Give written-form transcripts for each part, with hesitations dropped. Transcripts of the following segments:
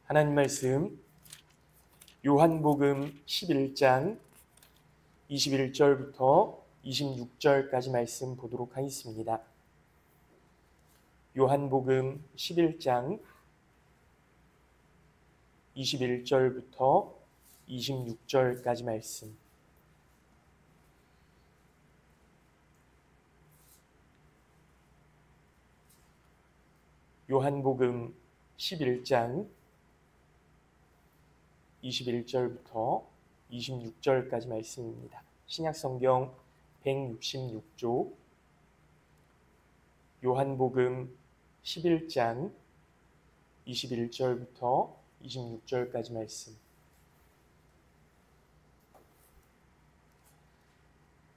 하나님 말씀 요한복음 11장 21절부터 26절까지 말씀 보도록 하겠습니다. 요한복음 11장 21절부터 26절까지 말씀. 요한복음 11장 21절부터 26절까지 말씀입니다. 신약성경 166조 요한복음 11장 21절부터 26절까지 말씀.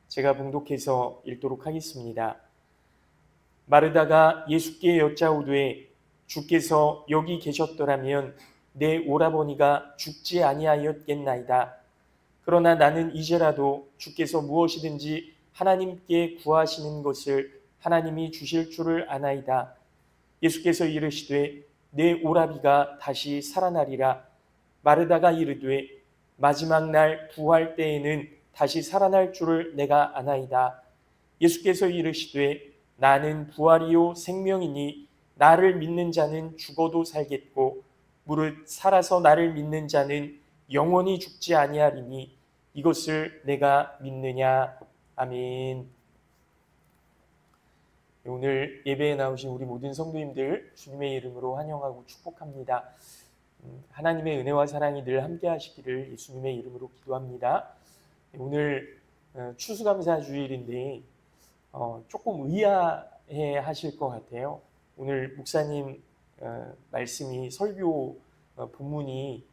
제가 봉독해서 읽도록 하겠습니다. 마르다가 예수께 여짜오되 주께서 여기 계셨더라면 내 오라버니가 죽지 아니하였겠나이다. 그러나 나는 이제라도 주께서 무엇이든지 하나님께 구하시는 것을 하나님이 주실 줄을 아나이다. 예수께서 이르시되 내 오라비가 다시 살아나리라. 마르다가 이르되 마지막 날 부활 때에는 다시 살아날 줄을 내가 아나이다. 예수께서 이르시되 나는 부활이요 생명이니 나를 믿는 자는 죽어도 살겠고 무릇 살아서 나를 믿는 자는 영원히 죽지 아니하리니 이것을 내가 믿느냐. 아멘. 오늘 예배에 나오신 우리 모든 성도님들 주님의 이름으로 환영하고 축복합니다. 하나님의 은혜와 사랑이 늘 함께 하시기를 예수님의 이름으로 기도합니다. 오늘 추수감사 주일인데 조금 의아해 하실 것 같아요. 오늘 목사님 말씀이 설교 본문이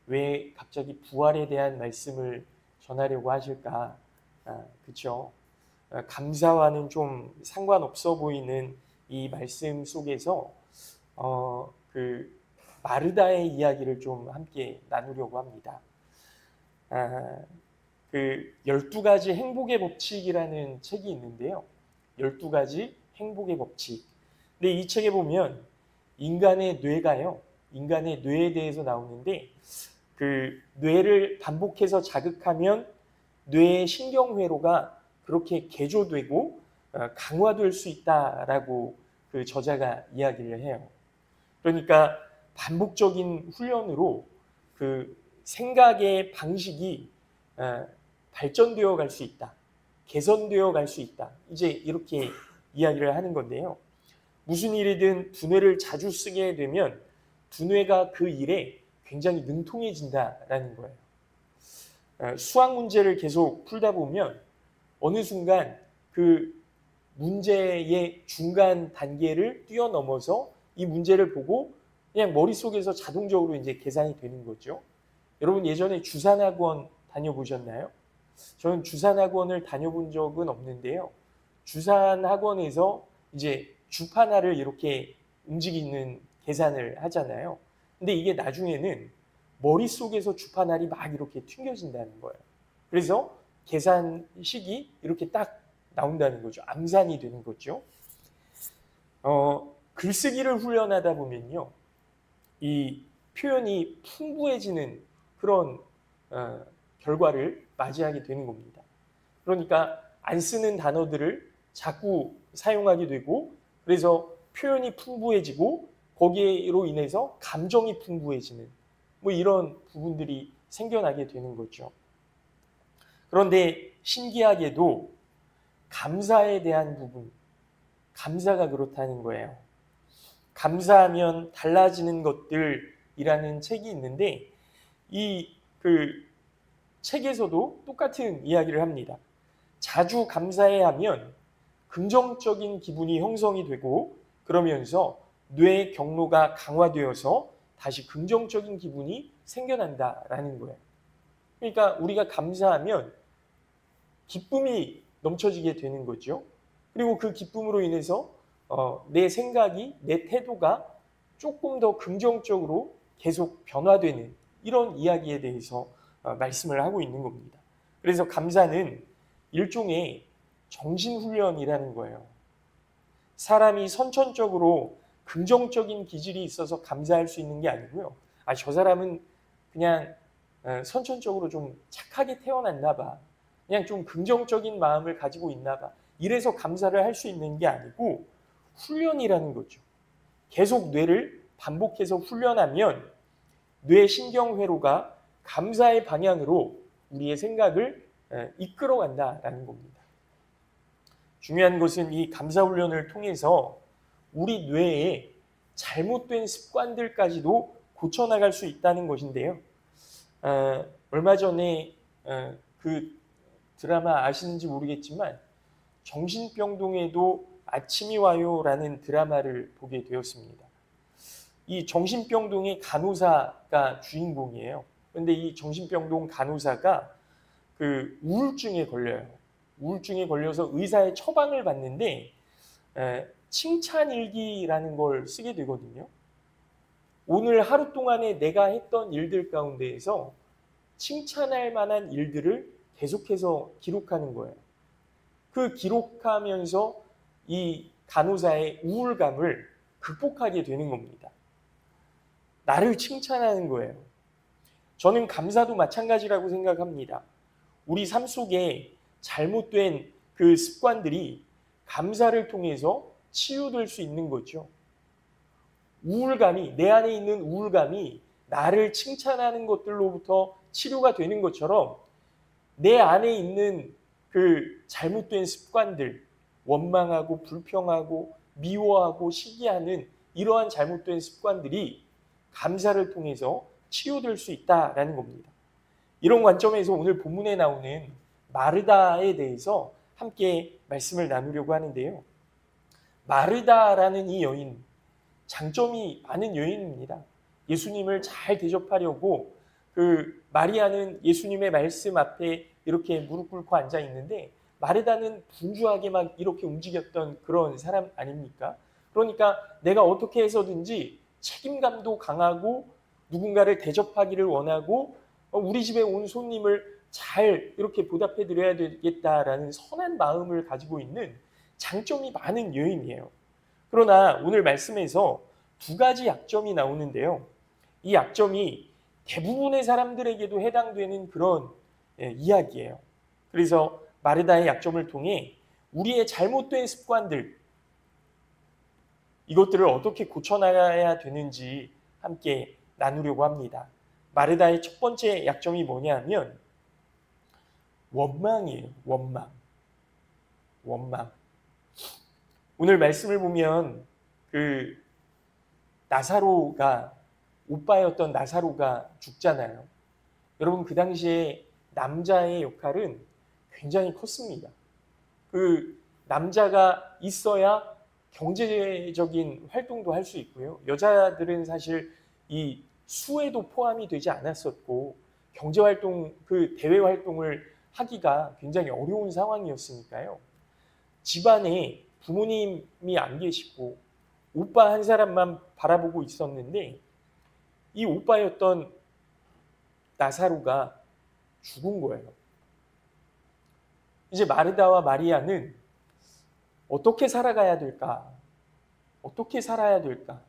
왜 갑자기 부활에 대한 말씀을 전하려고 하실까? 그렇죠? 감사와는 좀 상관없어 보이는 이 말씀 속에서 그 마르다의 이야기를 좀 함께 나누려고 합니다. 그 12가지 행복의 법칙이라는 책이 있는데요. 12가지 행복의 법칙. 근데 이 책에 보면 인간의 뇌가요. 인간의 뇌에 대해서 나오는데 그 뇌를 반복해서 자극하면 뇌의 신경회로가 그렇게 개조되고 강화될 수 있다라고 그 저자가 이야기를 해요. 그러니까 반복적인 훈련으로 그 생각의 방식이 발전되어 갈 수 있다. 개선되어 갈 수 있다. 이제 이렇게 이야기를 하는 건데요. 무슨 일이든 두뇌를 자주 쓰게 되면 두뇌가 그 일에 굉장히 능통해진다라는 거예요. 수학 문제를 계속 풀다 보면 어느 순간 그 문제의 중간 단계를 뛰어넘어서 이 문제를 보고 그냥 머릿속에서 자동적으로 이제 계산이 되는 거죠. 여러분 예전에 주산학원 다녀보셨나요? 저는 주산학원을 다녀본 적은 없는데요. 주산학원에서 이제 주파나를 이렇게 움직이는 계산을 하잖아요. 근데 이게 나중에는 머릿속에서 주파날이 막 이렇게 튕겨진다는 거예요. 그래서 계산식이 이렇게 딱 나온다는 거죠. 암산이 되는 거죠. 글쓰기를 훈련하다 보면요. 이 표현이 풍부해지는 그런 결과를 맞이하게 되는 겁니다. 그러니까 안 쓰는 단어들을 자꾸 사용하게 되고 그래서 표현이 풍부해지고 거기로 인해서 감정이 풍부해지는 뭐 이런 부분들이 생겨나게 되는 거죠. 그런데 신기하게도 감사에 대한 부분, 감사가 그렇다는 거예요. 감사하면 달라지는 것들이라는 책이 있는데 이 그 책에서도 똑같은 이야기를 합니다. 자주 감사해야 하면 긍정적인 기분이 형성이 되고 그러면서 뇌의 경로가 강화되어서 다시 긍정적인 기분이 생겨난다라는 거예요. 그러니까 우리가 감사하면 기쁨이 넘쳐지게 되는 거죠. 그리고 그 기쁨으로 인해서 내 생각이, 내 태도가 조금 더 긍정적으로 계속 변화되는 이런 이야기에 대해서 말씀을 하고 있는 겁니다. 그래서 감사는 일종의 정신훈련이라는 거예요. 사람이 선천적으로 긍정적인 기질이 있어서 감사할 수 있는 게 아니고요. 저 사람은 그냥 선천적으로 좀 착하게 태어났나 봐. 그냥 좀 긍정적인 마음을 가지고 있나 봐. 이래서 감사를 할 수 있는 게 아니고 훈련이라는 거죠. 계속 뇌를 반복해서 훈련하면 뇌 신경회로가 감사의 방향으로 우리의 생각을 이끌어간다라는 겁니다. 중요한 것은 이 감사 훈련을 통해서 우리 뇌에 잘못된 습관들까지도 고쳐나갈 수 있다는 것인데요. 얼마 전에 그 드라마 아시는지 모르겠지만 정신병동에도 아침이 와요라는 드라마를 보게 되었습니다. 이 정신병동의 간호사가 주인공이에요. 그런데 이 정신병동 간호사가 그 우울증에 걸려요. 우울증에 걸려서 의사의 처방을 받는데 칭찬일기라는 걸 쓰게 되거든요. 오늘 하루 동안에 내가 했던 일들 가운데에서 칭찬할 만한 일들을 계속해서 기록하는 거예요. 그 기록하면서 이 간호사의 우울감을 극복하게 되는 겁니다. 나를 칭찬하는 거예요. 저는 감사도 마찬가지라고 생각합니다. 우리 삶 속에 잘못된 그 습관들이 감사를 통해서 치유될 수 있는 거죠. 우울감이, 내 안에 있는 우울감이 나를 칭찬하는 것들로부터 치료가 되는 것처럼 내 안에 있는 그 잘못된 습관들, 원망하고 불평하고 미워하고 시기하는 이러한 잘못된 습관들이 감사를 통해서 치유될 수 있다라는 겁니다. 이런 관점에서 오늘 본문에 나오는 마르다에 대해서 함께 말씀을 나누려고 하는데요. 마르다라는 이 여인, 장점이 많은 여인입니다. 예수님을 잘 대접하려고 그 마리아는 예수님의 말씀 앞에 이렇게 무릎 꿇고 앉아 있는데 마르다는 분주하게 막 이렇게 움직였던 그런 사람 아닙니까? 그러니까 내가 어떻게 해서든지 책임감도 강하고 누군가를 대접하기를 원하고 우리 집에 온 손님을 잘 이렇게 보답해 드려야 되겠다라는 선한 마음을 가지고 있는 장점이 많은 여인이에요. 그러나 오늘 말씀에서 두 가지 약점이 나오는데요. 이 약점이 대부분의 사람들에게도 해당되는 그런 이야기예요. 그래서 마르다의 약점을 통해 우리의 잘못된 습관들, 이것들을 어떻게 고쳐나가야 되는지 함께 나누려고 합니다. 마르다의 첫 번째 약점이 뭐냐면 원망이에요. 원망. 오늘 말씀을 보면 그 나사로가 오빠였던 나사로가 죽잖아요. 여러분 그 당시에 남자의 역할은 굉장히 컸습니다. 그 남자가 있어야 경제적인 활동도 할 수 있고요. 여자들은 사실 이 수에도 포함이 되지 않았었고 경제활동, 그 대외 활동을 하기가 굉장히 어려운 상황이었으니까요. 집안에 부모님이 안 계시고 오빠 한 사람만 바라보고 있었는데 이 오빠였던 나사로가 죽은 거예요. 이제 마르다와 마리아는 어떻게 살아가야 될까? 어떻게 살아야 될까?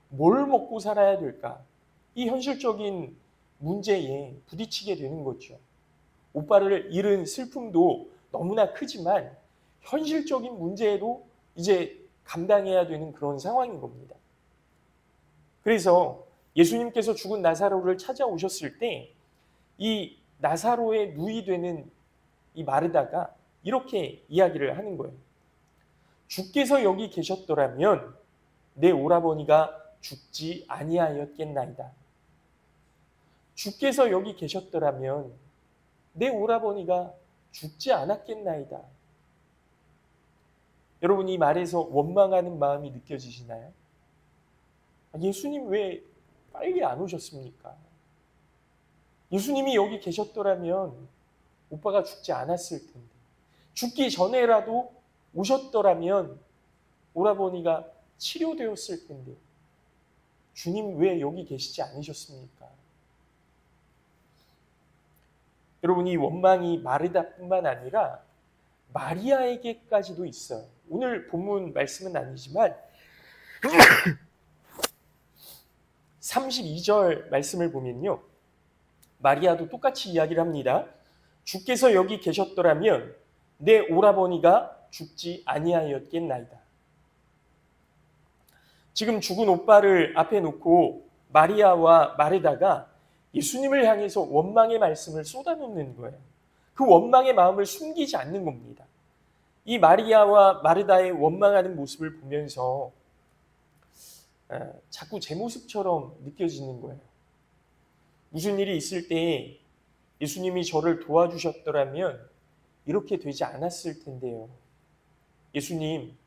뭘 먹고 살아야 될까? 이 현실적인 문제에 부딪히게 되는 거죠. 오빠를 잃은 슬픔도 너무나 크지만 현실적인 문제에도 이제 감당해야 되는 그런 상황인 겁니다. 그래서 예수님께서 죽은 나사로를 찾아오셨을 때 이 나사로의 누이 되는 이 마르다가 이렇게 이야기를 하는 거예요. 주께서 여기 계셨더라면 내 오라버니가 죽지 아니하였겠나이다. 주께서 여기 계셨더라면 내 오라버니가 죽지 않았겠나이다. 여러분 이 말에서 원망하는 마음이 느껴지시나요? 예수님 왜 빨리 안 오셨습니까? 예수님이 여기 계셨더라면 오빠가 죽지 않았을 텐데 죽기 전에라도 오셨더라면 오라버니가 치료되었을 텐데 주님 왜 여기 계시지 않으셨습니까? 여러분 이 원망이 마르다뿐만 아니라 마리아에게까지도 있어요. 오늘 본문 말씀은 아니지만 32절 말씀을 보면요. 마리아도 똑같이 이야기를 합니다. 주께서 여기 계셨더라면 내 오라버니가 죽지 아니하였겠나이다. 지금 죽은 오빠를 앞에 놓고 마리아와 마르다가 예수님을 향해서 원망의 말씀을 쏟아놓는 거예요. 그 원망의 마음을 숨기지 않는 겁니다. 이 마리아와 마르다의 원망하는 모습을 보면서 자꾸 제 모습처럼 느껴지는 거예요. 무슨 일이 있을 때 예수님이 저를 도와주셨더라면 이렇게 되지 않았을 텐데요. 예수님,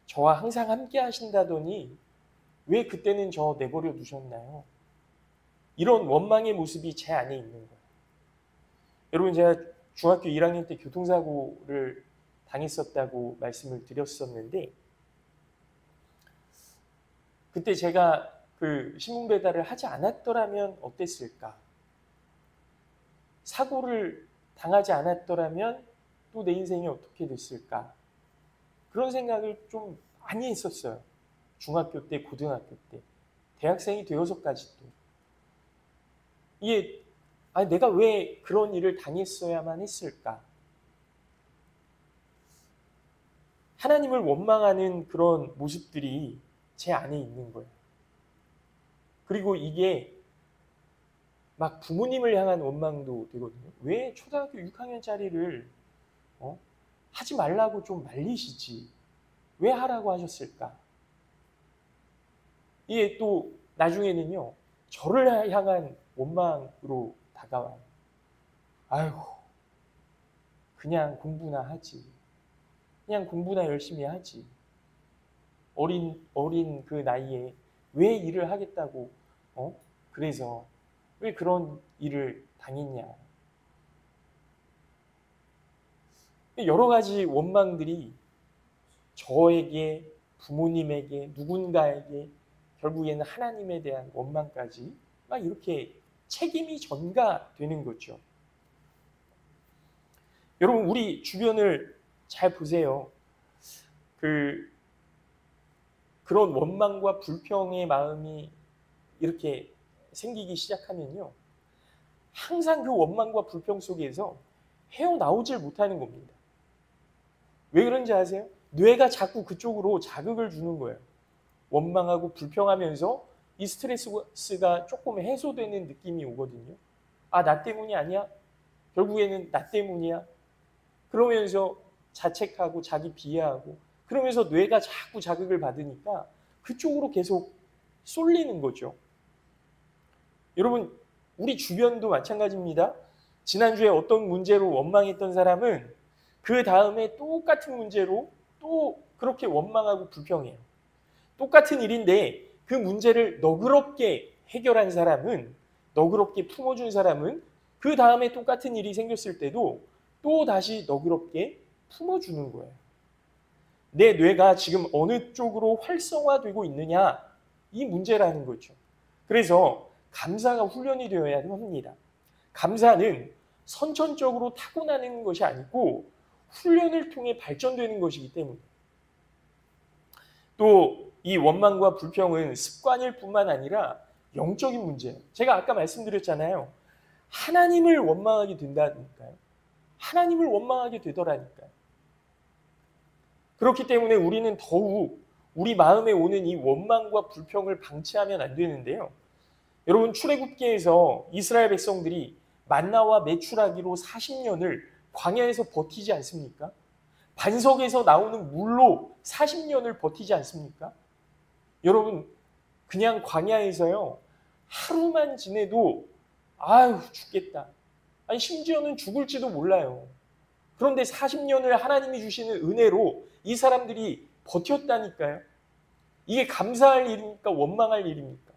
저와 항상 함께 하신다더니 왜 그때는 저 내버려 두셨나요? 이런 원망의 모습이 제 안에 있는 거예요. 여러분, 제가 중학교 1학년 때 교통사고를 당했었다고 말씀을 드렸었는데, 그때 제가 그 신문 배달을 하지 않았더라면 어땠을까? 사고를 당하지 않았더라면 또 내 인생이 어떻게 됐을까? 그런 생각을 좀 많이 했었어요. 중학교 때, 고등학교 때, 대학생이 되어서까지도. 이게 내가 왜 그런 일을 당했어야만 했을까? 하나님을 원망하는 그런 모습들이 제 안에 있는 거예요. 그리고 이게 막 부모님을 향한 원망도 되거든요. 왜 초등학교 6학년짜리를 하지 말라고 좀 말리시지? 왜 하라고 하셨을까? 이게 또 나중에는요, 저를 향한 원망으로 다가와요. 아이고, 그냥 공부나 하지. 그냥 공부나 열심히 하지. 어린 그 나이에 왜 일을 하겠다고, 그래서 왜 그런 일을 당했냐. 여러 가지 원망들이 저에게, 부모님에게, 누군가에게, 결국에는 하나님에 대한 원망까지 막 이렇게 책임이 전가되는 거죠. 여러분, 우리 주변을 잘 보세요. 그런 원망과 불평의 마음이 이렇게 생기기 시작하면요, 항상 그 원망과 불평 속에서 헤어나오질 못하는 겁니다. 왜 그런지 아세요? 뇌가 자꾸 그쪽으로 자극을 주는 거예요. 원망하고 불평하면서 이 스트레스가 조금 해소되는 느낌이 오거든요. 나 때문이 아니야? 결국에는 나 때문이야? 그러면서 자책하고 자기 비하하고, 그러면서 뇌가 자꾸 자극을 받으니까 그쪽으로 계속 쏠리는 거죠. 여러분, 우리 주변도 마찬가지입니다. 지난주에 어떤 문제로 원망했던 사람은 그 다음에 똑같은 문제로 또 그렇게 원망하고 불평해요. 똑같은 일인데 그 문제를 너그럽게 해결한 사람은, 너그럽게 품어준 사람은 그 다음에 똑같은 일이 생겼을 때도 또 다시 너그럽게 품어주는 거예요. 내 뇌가 지금 어느 쪽으로 활성화되고 있느냐, 이 문제라는 거죠. 그래서 감사가 훈련이 되어야 합니다. 감사는 선천적으로 타고나는 것이 아니고 훈련을 통해 발전되는 것이기 때문에, 또 이 원망과 불평은 습관일 뿐만 아니라 영적인 문제예요. 제가 아까 말씀드렸잖아요. 하나님을 원망하게 된다니까요. 하나님을 원망하게 되더라니까요. 그렇기 때문에 우리는 더욱 우리 마음에 오는 이 원망과 불평을 방치하면 안 되는데요. 여러분, 출애굽기에서 이스라엘 백성들이 만나와 메추라기로 40년을 광야에서 버티지 않습니까? 반석에서 나오는 물로 40년을 버티지 않습니까? 여러분, 그냥 광야에서요, 하루만 지내도 죽겠다. 심지어는 죽을지도 몰라요. 그런데 40년을 하나님이 주시는 은혜로 이 사람들이 버텼다니까요. 이게 감사할 일입니까? 원망할 일입니까?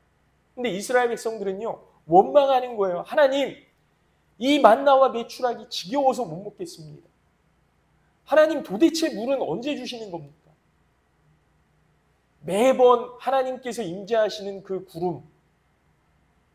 근데 이스라엘 백성들은요, 원망하는 거예요. 하나님, 이 만나와 메추라기 지겨워서 못 먹겠습니다. 하나님, 도대체 물은 언제 주시는 겁니까? 매번 하나님께서 임재하시는 그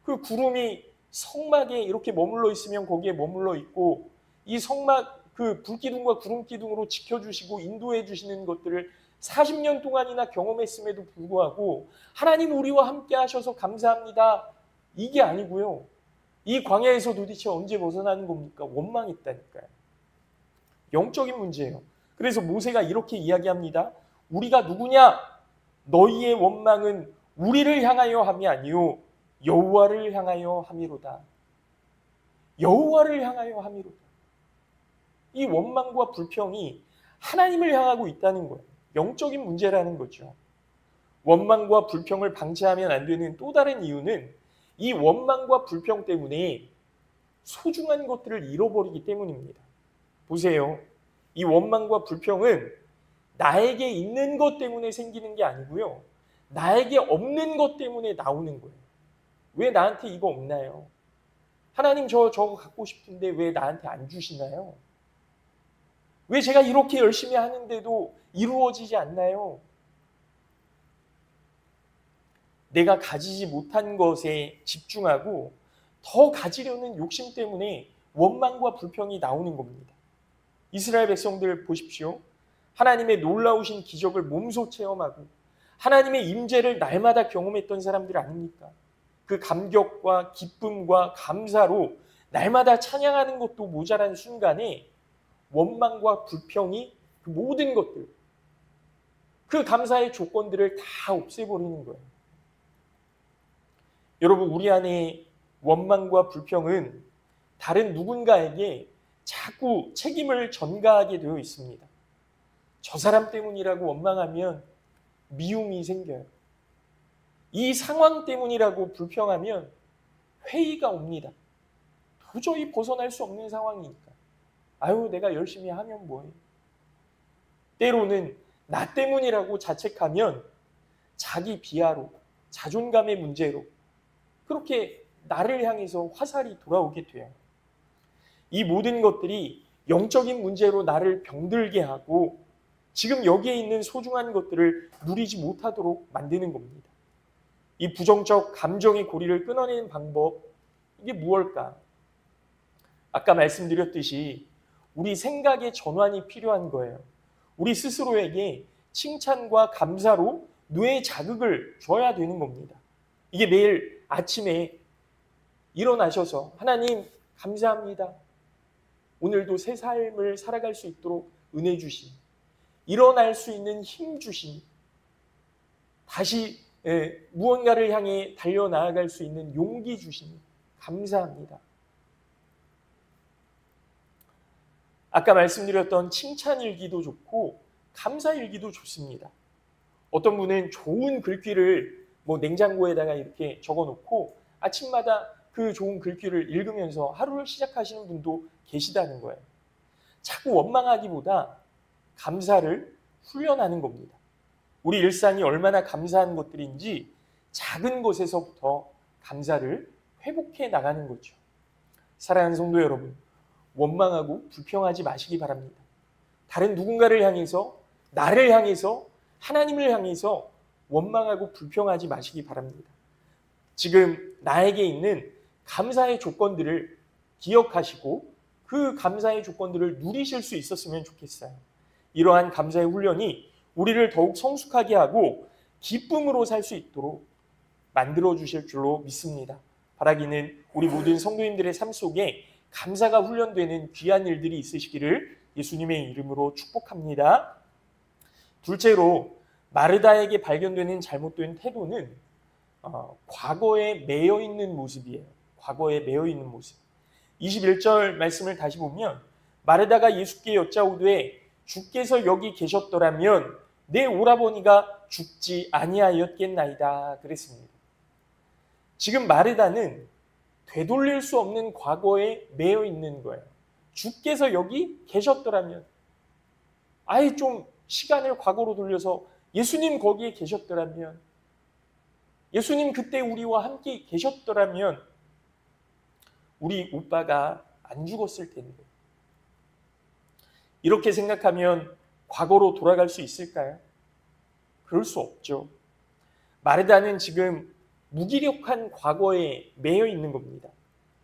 구름이 성막에 이렇게 머물러 있으면 거기에 머물러 있고, 이 성막 그 불기둥과 구름기둥으로 지켜주시고 인도해 주시는 것들을 40년 동안이나 경험했음에도 불구하고 하나님 우리와 함께 하셔서 감사합니다. 이게 아니고요. 이 광야에서 도대체 언제 벗어나는 겁니까? 원망했다니까요. 영적인 문제예요. 그래서 모세가 이렇게 이야기합니다. 우리가 누구냐? 너희의 원망은 우리를 향하여 함이 아니요 여호와를 향하여 함이로다. 여호와를 향하여 함이로다. 이 원망과 불평이 하나님을 향하고 있다는 거예요. 영적인 문제라는 거죠. 원망과 불평을 방치하면 안 되는 또 다른 이유는 이 원망과 불평 때문에 소중한 것들을 잃어버리기 때문입니다. 보세요. 이 원망과 불평은 나에게 있는 것 때문에 생기는 게 아니고요. 나에게 없는 것 때문에 나오는 거예요. 왜 나한테 이거 없나요? 하나님 저거 갖고 싶은데 왜 나한테 안 주시나요? 왜 제가 이렇게 열심히 하는데도 이루어지지 않나요? 내가 가지지 못한 것에 집중하고 더 가지려는 욕심 때문에 원망과 불평이 나오는 겁니다. 이스라엘 백성들 보십시오. 하나님의 놀라우신 기적을 몸소 체험하고 하나님의 임재를 날마다 경험했던 사람들 아닙니까? 그 감격과 기쁨과 감사로 날마다 찬양하는 것도 모자란 순간에 원망과 불평이 그 모든 것들, 그 감사의 조건들을 다 없애버리는 거예요. 여러분, 우리 안에 원망과 불평은 다른 누군가에게 자꾸 책임을 전가하게 되어 있습니다. 저 사람 때문이라고 원망하면 미움이 생겨요. 이 상황 때문이라고 불평하면 회의가 옵니다. 도저히 벗어날 수 없는 상황이니까. 아유, 내가 열심히 하면 뭐해. 때로는 나 때문이라고 자책하면 자기 비하로, 자존감의 문제로 그렇게 나를 향해서 화살이 돌아오게 돼요. 이 모든 것들이 영적인 문제로 나를 병들게 하고 지금 여기에 있는 소중한 것들을 누리지 못하도록 만드는 겁니다. 이 부정적 감정의 고리를 끊어내는 방법, 이게 무엇일까? 아까 말씀드렸듯이 우리 생각의 전환이 필요한 거예요. 우리 스스로에게 칭찬과 감사로 뇌에 자극을 줘야 되는 겁니다. 이게 매일 아침에 일어나셔서 하나님 감사합니다. 오늘도 새 삶을 살아갈 수 있도록 은혜 주심, 일어날 수 있는 힘 주심, 다시 무언가를 향해 달려나아갈 수 있는 용기 주심, 감사합니다. 아까 말씀드렸던 칭찬일기도 좋고 감사일기도 좋습니다. 어떤 분은 좋은 글귀를 냉장고에다가 이렇게 적어놓고 아침마다 그 좋은 글귀를 읽으면서 하루를 시작하시는 분도 계시다는 거예요. 자꾸 원망하기보다 감사를 훈련하는 겁니다. 우리 일상이 얼마나 감사한 것들인지 작은 것에서부터 감사를 회복해 나가는 거죠. 사랑하는 성도 여러분, 원망하고 불평하지 마시기 바랍니다. 다른 누군가를 향해서, 나를 향해서, 하나님을 향해서 원망하고 불평하지 마시기 바랍니다. 지금 나에게 있는 감사의 조건들을 기억하시고 그 감사의 조건들을 누리실 수 있었으면 좋겠어요. 이러한 감사의 훈련이 우리를 더욱 성숙하게 하고 기쁨으로 살 수 있도록 만들어 주실 줄로 믿습니다. 바라기는 우리 모든 성도님들의 삶 속에 감사가 훈련되는 귀한 일들이 있으시기를 예수님의 이름으로 축복합니다. 둘째로 마르다에게 발견되는 잘못된 태도는 과거에 매여 있는 모습이에요. 과거에 매여 있는 모습. 21절 말씀을 다시 보면 마르다가 예수께 여짜오되 주께서 여기 계셨더라면 내 오라버니가 죽지 아니하였겠나이다 그랬습니다. 지금 마르다는 되돌릴 수 없는 과거에 매여 있는 거예요. 주께서 여기 계셨더라면, 아예 좀 시간을 과거로 돌려서 예수님 거기에 계셨더라면, 예수님 그때 우리와 함께 계셨더라면 우리 오빠가 안 죽었을 텐데. 이렇게 생각하면 과거로 돌아갈 수 있을까요? 그럴 수 없죠. 마르다는 지금 무기력한 과거에 매여 있는 겁니다.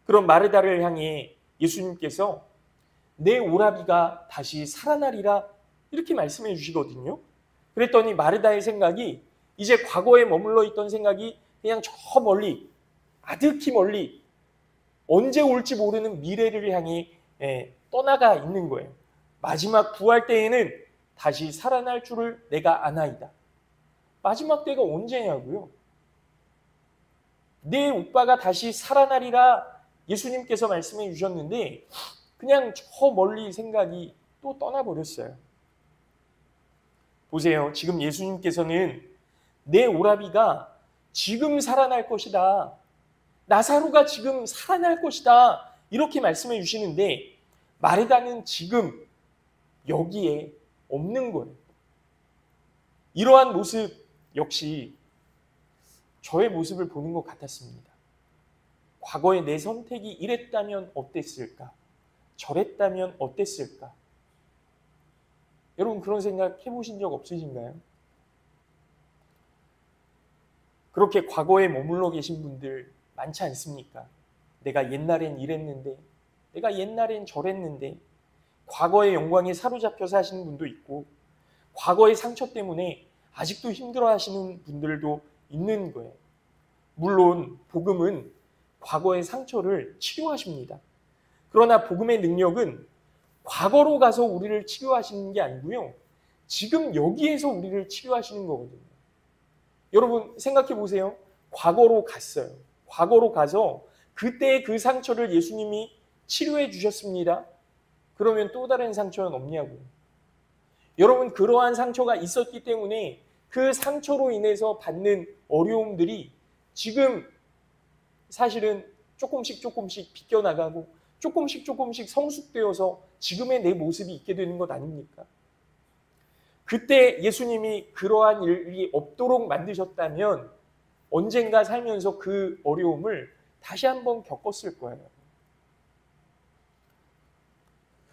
그런 마르다를 향해 예수님께서 내 오라비가 다시 살아나리라 이렇게 말씀해 주시거든요. 그랬더니 마르다의 생각이 이제 과거에 머물러 있던 생각이 그냥 저 멀리, 아득히 멀리 언제 올지 모르는 미래를 향해 떠나가 있는 거예요. 마지막 부활 때에는 다시 살아날 줄을 내가 아나이다. 마지막 때가 언제냐고요? 내 오빠가 다시 살아나리라 예수님께서 말씀해 주셨는데 그냥 저 멀리 생각이 또 떠나버렸어요. 보세요. 지금 예수님께서는 내 오라비가 지금 살아날 것이다. 나사로가 지금 살아날 것이다. 이렇게 말씀해 주시는데 마르다는 지금 여기에 없는 거예요. 이러한 모습 역시 저의 모습을 보는 것 같았습니다. 과거에 내 선택이 이랬다면 어땠을까? 저랬다면 어땠을까? 여러분 그런 생각 해보신 적 없으신가요? 그렇게 과거에 머물러 계신 분들 많지 않습니까? 내가 옛날엔 이랬는데, 내가 옛날엔 저랬는데, 과거의 영광에 사로잡혀 사시는 분도 있고, 과거의 상처 때문에 아직도 힘들어 하시는 분들도 있는 거예요. 물론 복음은 과거의 상처를 치료하십니다. 그러나 복음의 능력은 과거로 가서 우리를 치료하시는 게 아니고요. 지금 여기에서 우리를 치료하시는 거거든요. 여러분 생각해 보세요. 과거로 갔어요. 과거로 가서 그때의 그 상처를 예수님이 치료해 주셨습니다. 그러면 또 다른 상처는 없냐고요. 여러분 그러한 상처가 있었기 때문에 그 상처로 인해서 받는 어려움들이 지금 사실은 조금씩 비껴나가고 조금씩 성숙되어서 지금의 내 모습이 있게 되는 것 아닙니까? 그때 예수님이 그러한 일이 없도록 만드셨다면 언젠가 살면서 그 어려움을 다시 한번 겪었을 거예요.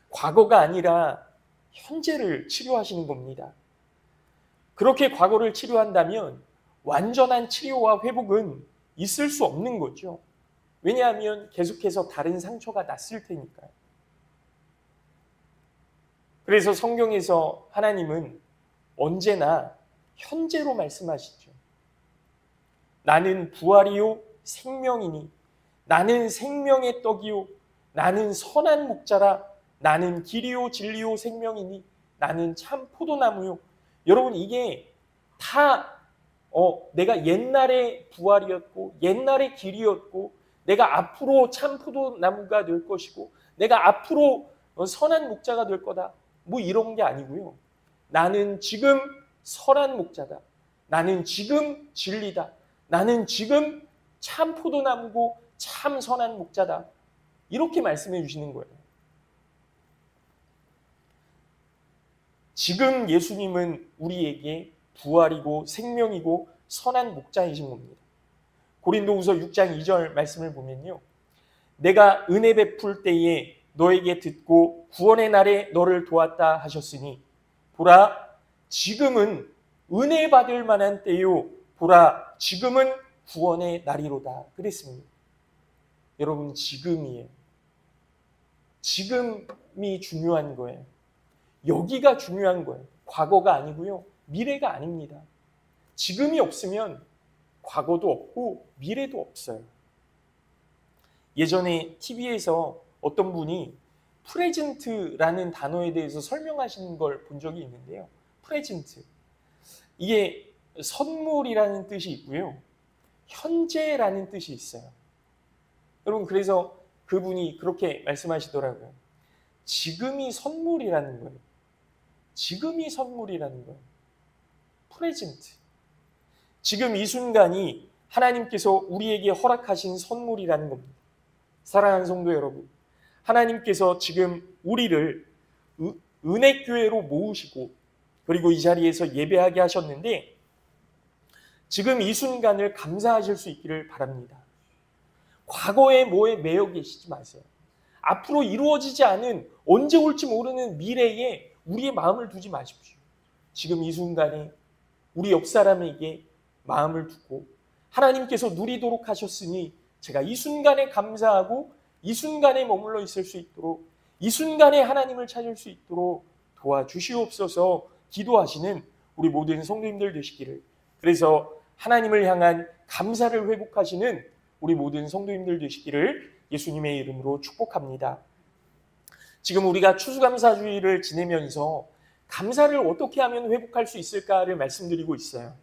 과거가 아니라 현재를 치료하시는 겁니다. 그렇게 과거를 치료한다면 완전한 치료와 회복은 있을 수 없는 거죠. 왜냐하면 계속해서 다른 상처가 났을 테니까요. 그래서 성경에서 하나님은 언제나 현재로 말씀하시죠. 나는 부활이요 생명이니 나는 생명의 떡이요 나는 선한 목자라 나는 길이요 진리요 생명이니 나는 참 포도나무요. 여러분 이게 다 내가 옛날에 부활이었고 옛날에 길이었고 내가 앞으로 참 포도나무가 될 것이고 내가 앞으로 선한 목자가 될 거다. 뭐 이런 게 아니고요. 나는 지금 선한 목자다. 나는 지금 진리다. 나는 지금 참 포도나무고 참 선한 목자다. 이렇게 말씀해 주시는 거예요. 지금 예수님은 우리에게 부활이고 생명이고 선한 목자이신 겁니다. 고린도후서 6장 2절 말씀을 보면요. 내가 은혜 베풀 때에 너에게 듣고 구원의 날에 너를 도왔다 하셨으니 보라 지금은 은혜 받을 만한 때요. 보라 지금은 구원의 날이로다. 그랬습니다. 여러분 지금이에요. 지금이 중요한 거예요. 여기가 중요한 거예요. 과거가 아니고요. 미래가 아닙니다. 지금이 없으면 과거도 없고 미래도 없어요. 예전에 TV에서 어떤 분이 프레젠트라는 단어에 대해서 설명하시는 걸 본 적이 있는데요. 프레젠트. 이게 선물이라는 뜻이 있고요. 현재라는 뜻이 있어요. 여러분 그래서 그분이 그렇게 말씀하시더라고요. 지금이 선물이라는 거예요. 지금이 선물이라는 거예요. 프레젠트. 지금 이 순간이 하나님께서 우리에게 허락하신 선물이라는 겁니다. 사랑하는 성도 여러분, 하나님께서 지금 우리를 은혜교회로 모으시고 그리고 이 자리에서 예배하게 하셨는데 지금 이 순간을 감사하실 수 있기를 바랍니다. 과거의 뭐에 매여 계시지 마세요. 앞으로 이루어지지 않은 언제 올지 모르는 미래에 우리의 마음을 두지 마십시오. 지금 이 순간에 우리 옆 사람에게 마음을 두고 하나님께서 누리도록 하셨으니 제가 이 순간에 감사하고 이 순간에 머물러 있을 수 있도록 이 순간에 하나님을 찾을 수 있도록 도와주시옵소서 기도하시는 우리 모든 성도님들 되시기를, 그래서 하나님을 향한 감사를 회복하시는 우리 모든 성도님들 되시기를 예수님의 이름으로 축복합니다. 지금 우리가 추수감사주의를 지내면서 감사를 어떻게 하면 회복할 수 있을까를 말씀드리고 있어요.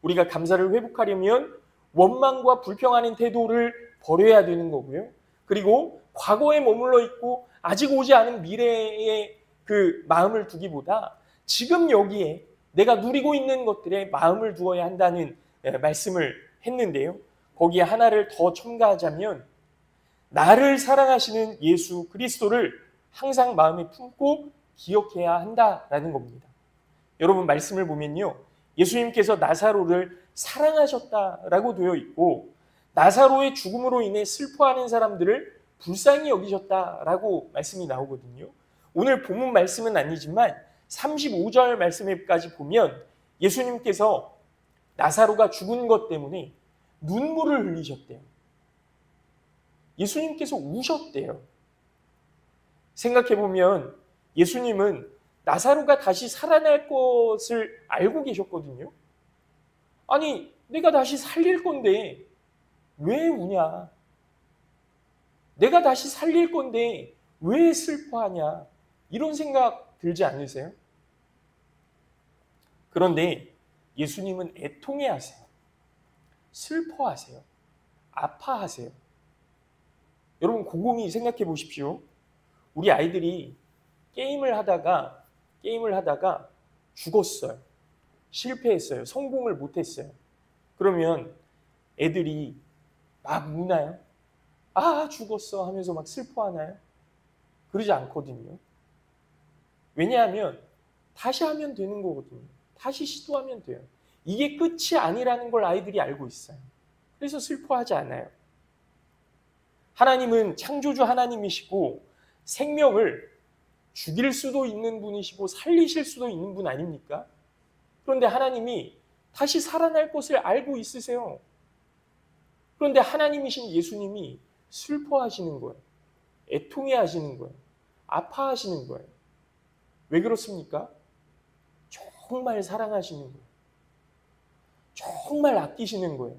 우리가 감사를 회복하려면 원망과 불평하는 태도를 버려야 되는 거고요. 그리고 과거에 머물러 있고 아직 오지 않은 미래에 그 마음을 두기보다 지금 여기에 내가 누리고 있는 것들에 마음을 두어야 한다는 말씀을 했는데요. 거기에 하나를 더 첨가하자면 나를 사랑하시는 예수 그리스도를 항상 마음에 품고 기억해야 한다라는 겁니다. 여러분, 말씀을 보면요, 예수님께서 나사로를 사랑하셨다라고 되어 있고 나사로의 죽음으로 인해 슬퍼하는 사람들을 불쌍히 여기셨다라고 말씀이 나오거든요. 오늘 본문 말씀은 아니지만 35절 말씀에까지 보면 예수님께서 나사로가 죽은 것 때문에 눈물을 흘리셨대요. 예수님께서 우셨대요. 생각해보면 예수님은 나사로가 다시 살아날 것을 알고 계셨거든요. 아니, 내가 다시 살릴 건데 왜 우냐? 내가 다시 살릴 건데 왜 슬퍼하냐? 이런 생각 들지 않으세요? 그런데 예수님은 애통해하세요. 슬퍼하세요. 아파하세요. 여러분, 곰곰이 생각해 보십시오. 우리 아이들이 게임을 하다가 죽었어요. 실패했어요. 성공을 못했어요. 그러면 애들이 막 우나요? 아, 죽었어 하면서 막 슬퍼하나요? 그러지 않거든요. 왜냐하면 다시 하면 되는 거거든요. 다시 시도하면 돼요. 이게 끝이 아니라는 걸 아이들이 알고 있어요. 그래서 슬퍼하지 않아요. 하나님은 창조주 하나님이시고 생명을 죽일 수도 있는 분이시고 살리실 수도 있는 분 아닙니까? 그런데 하나님이 다시 살아날 것을 알고 있으세요. 그런데 하나님이신 예수님이 슬퍼하시는 거예요. 애통해하시는 거예요. 아파하시는 거예요. 왜 그렇습니까? 정말 사랑하시는 거예요. 정말 아끼시는 거예요.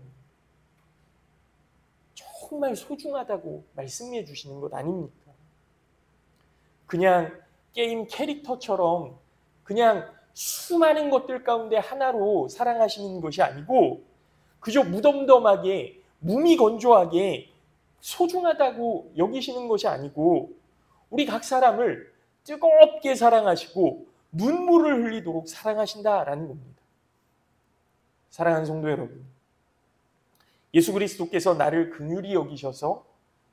정말 소중하다고 말씀해 주시는 것 아닙니까? 그냥 게임 캐릭터처럼 그냥 수많은 것들 가운데 하나로 사랑하시는 것이 아니고 그저 무덤덤하게 무미건조하게 소중하다고 여기시는 것이 아니고 우리 각 사람을 뜨겁게 사랑하시고 눈물을 흘리도록 사랑하신다라는 겁니다. 사랑하는 성도 여러분, 예수 그리스도께서 나를 긍휼히 여기셔서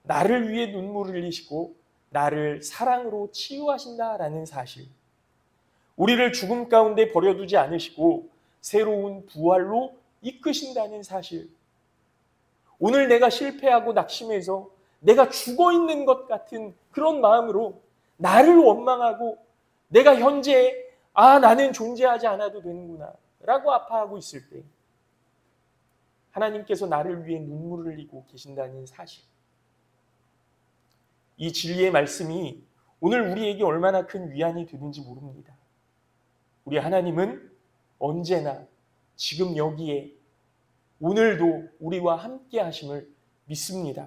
나를 위해 눈물을 흘리시고 나를 사랑으로 치유하신다라는 사실, 우리를 죽음 가운데 버려두지 않으시고 새로운 부활로 이끄신다는 사실, 오늘 내가 실패하고 낙심해서 내가 죽어있는 것 같은 그런 마음으로 나를 원망하고 내가 현재 나는 존재하지 않아도 되는구나 라고 아파하고 있을 때 하나님께서 나를 위해 눈물을 흘리고 계신다는 사실, 이 진리의 말씀이 오늘 우리에게 얼마나 큰 위안이 되는지 모릅니다. 우리 하나님은 언제나 지금 여기에 오늘도 우리와 함께 하심을 믿습니다.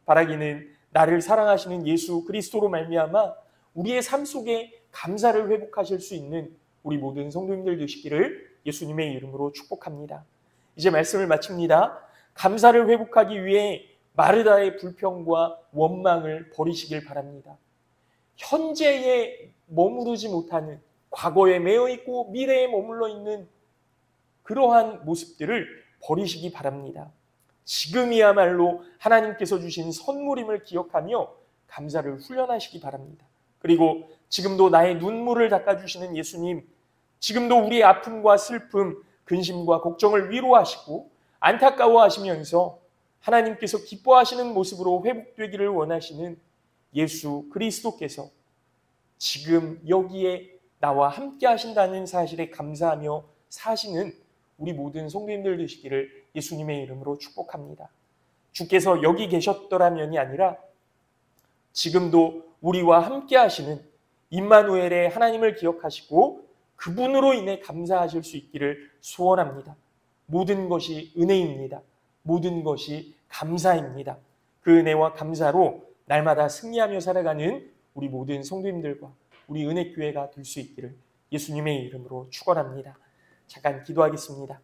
바라기는 나를 사랑하시는 예수 그리스도로 말미암아 우리의 삶 속에 감사를 회복하실 수 있는 우리 모든 성도님들 되시기를 예수님의 이름으로 축복합니다. 이제 말씀을 마칩니다. 감사를 회복하기 위해 마르다의 불평과 원망을 버리시길 바랍니다. 현재에 머무르지 못하는, 과거에 매여 있고 미래에 머물러 있는 그러한 모습들을 버리시기 바랍니다. 지금이야말로 하나님께서 주신 선물임을 기억하며 감사를 훈련하시기 바랍니다. 그리고 지금도 나의 눈물을 닦아주시는 예수님, 지금도 우리의 아픔과 슬픔, 근심과 걱정을 위로하시고 안타까워하시면서 하나님께서 기뻐하시는 모습으로 회복되기를 원하시는 예수 그리스도께서 지금 여기에 나와 함께 하신다는 사실에 감사하며 사시는 우리 모든 성도님들 되시기를 예수님의 이름으로 축복합니다. 주께서 여기 계셨더라면이 아니라 지금도 우리와 함께 하시는 임마누엘의 하나님을 기억하시고 그분으로 인해 감사하실 수 있기를 소원합니다. 모든 것이 은혜입니다. 모든 것이 감사입니다. 그 은혜와 감사로 날마다 승리하며 살아가는 우리 모든 성도님들과 우리 은혜교회가 될 수 있기를 예수님의 이름으로 축원합니다. 잠깐 기도하겠습니다.